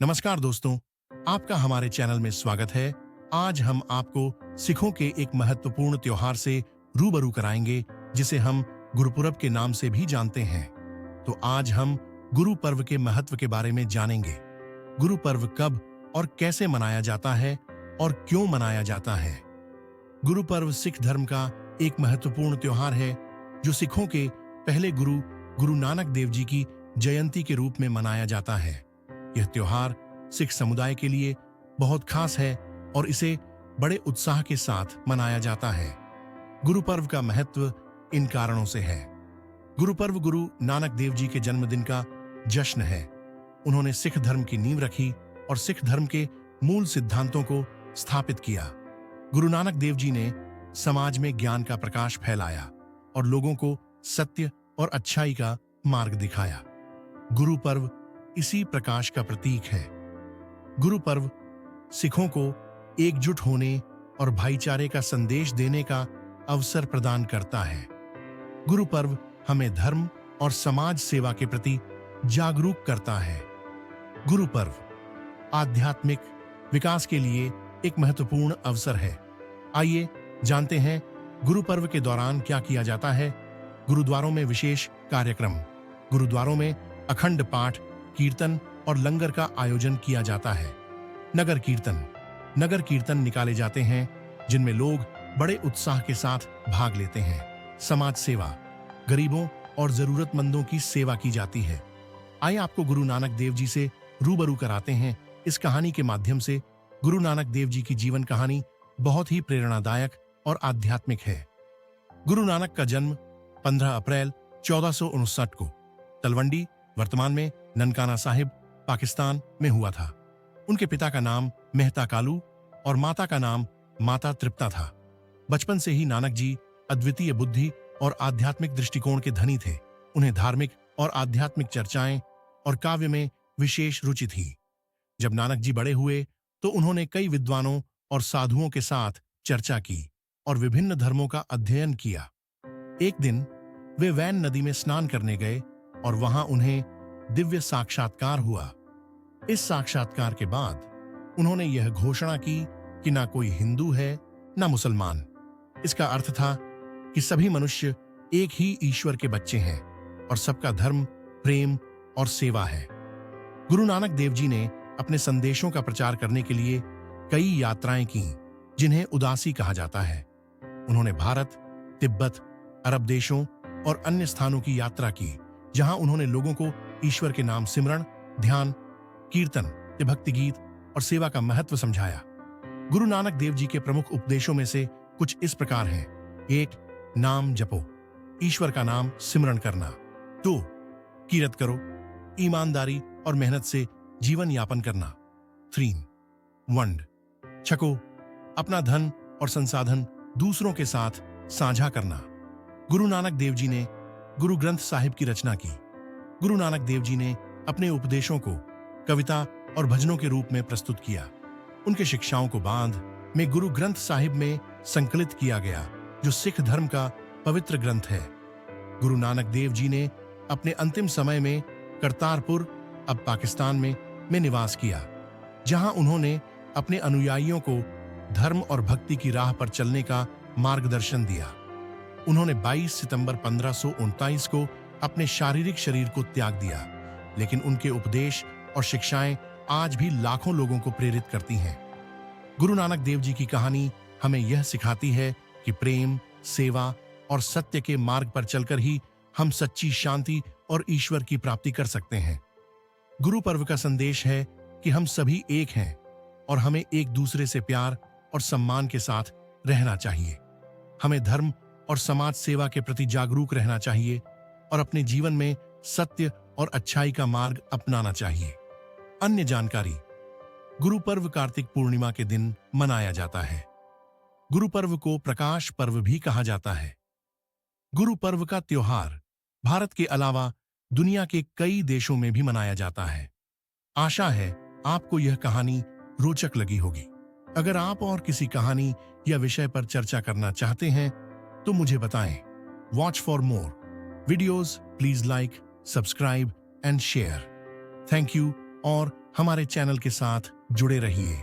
नमस्कार दोस्तों, आपका हमारे चैनल में स्वागत है। आज हम आपको सिखों के एक महत्वपूर्ण त्योहार से रूबरू कराएंगे जिसे हम गुरुपुरब के नाम से भी जानते हैं। तो आज हम गुरु पर्व के महत्व के बारे में जानेंगे। गुरु पर्व कब और कैसे मनाया जाता है और क्यों मनाया जाता है। गुरु पर्व सिख धर्म का एक महत्वपूर्ण त्योहार है जो सिखों के पहले गुरु गुरु नानक देव जी की जयंती के रूप में मनाया जाता है। यह त्योहार सिख समुदाय के लिए बहुत खास है और इसे बड़े उत्साह के साथ मनाया जाता है। गुरु पर्व का महत्व इन कारणों से है। गुरु पर्व गुरु नानक देव जी के जन्मदिन का जश्न है। उन्होंने सिख धर्म की नींव रखी और सिख धर्म के मूल सिद्धांतों को स्थापित किया। गुरु नानक देव जी ने समाज में ज्ञान का प्रकाश फैलाया और लोगों को सत्य और अच्छाई का मार्ग दिखाया। गुरु पर्व इसी प्रकाश का प्रतीक है। गुरु पर्व सिखों को एकजुट होने और भाईचारे का संदेश देने का अवसर प्रदान करता है। गुरु पर्व हमें धर्म और समाज सेवा के प्रति जागरूक करता है। गुरु पर्व आध्यात्मिक विकास के लिए एक महत्वपूर्ण अवसर है। आइए जानते हैं गुरु पर्व के दौरान क्या किया जाता है। गुरुद्वारों में विशेष कार्यक्रम। गुरुद्वारों में अखंड पाठ, कीर्तन और लंगर का आयोजन किया जाता है। नगर कीर्तन निकाले जाते हैं जिनमें लोग बड़े उत्साह के साथ भाग लेते हैं। समाज सेवा, गरीबों और जरूरतमंदों की सेवा की जाती है। आइए आपको गुरु नानक देव जी से रूबरू कराते हैं। इस कहानी के माध्यम से गुरु नानक देव जी की जीवन कहानी बहुत ही प्रेरणादायक और आध्यात्मिक है। गुरु नानक का जन्म 15 अप्रैल 1459 को तलवंडी, वर्तमान में ननकाना साहिब, पाकिस्तान में हुआ था। उनके पिता का नाम मेहता कालू और माता का नाम माता तृप्ता था। बचपन से ही नानक जी अद्वितीय बुद्धि और आध्यात्मिक दृष्टिकोण के धनी थे। उन्हें धार्मिक और आध्यात्मिक चर्चाएं और काव्य में विशेष रुचि थी। जब नानक जी बड़े हुए तो उन्होंने कई विद्वानों और साधुओं के साथ चर्चा की और विभिन्न धर्मों का अध्ययन किया। एक दिन वे वैन नदी में स्नान करने गए और वहां उन्हें दिव्य साक्षात्कार हुआ। इस साक्षात्कार के बाद उन्होंने यह घोषणा की कि ना कोई हिंदू है ना मुसलमान। इसका अर्थ था कि सभी मनुष्य एक ही ईश्वर के बच्चे हैं और सबका धर्म प्रेम और सेवा है। गुरु नानक देव जी ने अपने संदेशों का प्रचार करने के लिए कई यात्राएं की जिन्हें उदासी कहा जाता है। उन्होंने भारत, तिब्बत, अरब देशों और अन्य स्थानों की यात्रा की जहां उन्होंने लोगों को ईश्वर के नाम सिमरण, ध्यान, कीर्तन, भक्ति गीत और सेवा का महत्व समझाया। गुरु नानक देव जी के प्रमुख उपदेशों में से कुछ इस प्रकार हैं। 1. नाम जपो, ईश्वर का नाम सिमरण करना। 2. कीरत करो, ईमानदारी और मेहनत से जीवन यापन करना। 3. वंड, छको, अपना धन और संसाधन दूसरों के साथ साझा करना। गुरु नानक देव जी ने गुरु ग्रंथ साहिब की रचना की। गुरु नानक देव जी ने अपने उपदेशों को कविता और भजनों के रूप में प्रस्तुत किया। उनके शिक्षाओं को बांध में गुरु ग्रंथ साहिब में संकलित किया गया जो सिख धर्म का पवित्र ग्रंथ है। गुरु नानक देव जी ने अपने अंतिम समय में करतारपुर, अब पाकिस्तान में निवास किया जहां उन्होंने अपने अनुयायियों को धर्म और भक्ति की राह पर चलने का मार्गदर्शन दिया। उन्होंने 22 सितंबर 1539 को अपने शारीरिक शरीर को त्याग दिया, लेकिन उनके उपदेश और शिक्षाएं आज भी लाखों लोगों को प्रेरित करती हैं। गुरु नानक देव जी की कहानी हमें यह सिखाती है कि प्रेम, सेवा और सत्य के मार्ग पर चलकर ही हम सच्ची शांति और ईश्वर की प्राप्ति कर सकते हैं। गुरु पर्व का संदेश है कि हम सभी एक हैं और हमें एक दूसरे से प्यार और सम्मान के साथ रहना चाहिए। हमें धर्म और समाज सेवा के प्रति जागरूक रहना चाहिए और अपने जीवन में सत्य और अच्छाई का मार्ग अपनाना चाहिए। अन्य जानकारी। गुरु पर्व कार्तिक पूर्णिमा के दिन मनाया जाता है। गुरु पर्व को प्रकाश पर्व भी कहा जाता है। गुरु पर्व का त्योहार भारत के अलावा दुनिया के कई देशों में भी मनाया जाता है। आशा है आपको यह कहानी रोचक लगी होगी। अगर आप और किसी कहानी या विषय पर चर्चा करना चाहते हैं तो मुझे बताएं। Watch for more videos, please like, subscribe and share. Thank you और हमारे चैनल के साथ जुड़े रहिए।